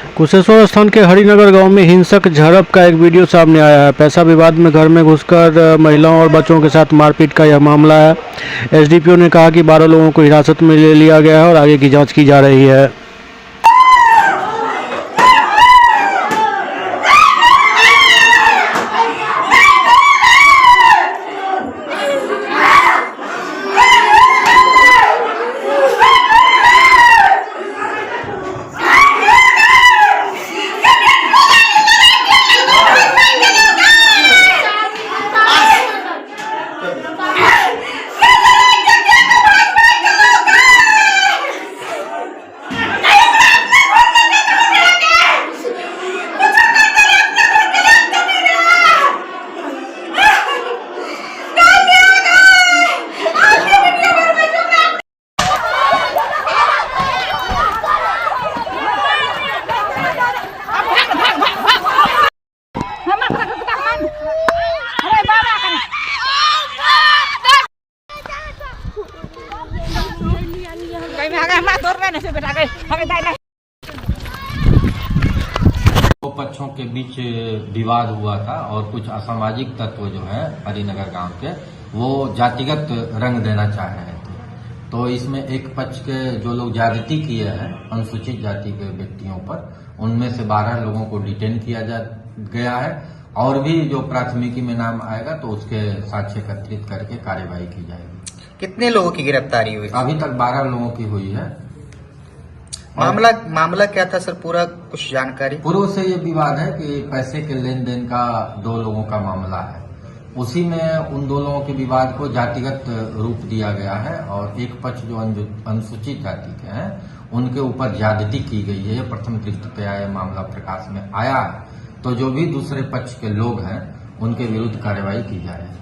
कुशेश्वर स्थान के हरिनगर गांव में हिंसक झड़प का एक वीडियो सामने आया है। पैसा विवाद में घर में घुसकर महिलाओं और बच्चों के साथ मारपीट का यह मामला है। एसडीपीओ ने कहा कि 12 लोगों को हिरासत में ले लिया गया है और आगे की जांच की जा रही है। दो पक्षों के बीच विवाद हुआ था और कुछ असामाजिक तत्व जो है हरिनगर गांव के वो जातिगत रंग देना चाह रहे थे। तो इसमें एक पक्ष के जो लोग ज्यादती किए हैं अनुसूचित जाति के व्यक्तियों पर, उनमें से 12 लोगों को डिटेन किया गया है और भी जो प्राथमिकी में नाम आएगा तो उसके साक्ष्य एकत्रित करके कार्यवाही की जाएगी। कितने लोगों की गिरफ्तारी हुई? अभी तक 12 लोगों की हुई है। मामला क्या था सर, पूरा कुछ जानकारी? पूर्व से ये विवाद है कि पैसे के लेन देन का 2 लोगों का मामला है। उसी में उन 2 लोगों के विवाद को जातिगत रूप दिया गया है और एक पक्ष जो अनुसूचित जाति के हैं उनके ऊपर ज्यादती की गई है। ये प्रथम दृष्टि पे यह मामला प्रकाश में आया है। तो जो भी दूसरे पक्ष के लोग हैं उनके विरुद्ध कार्रवाई की जा रही है।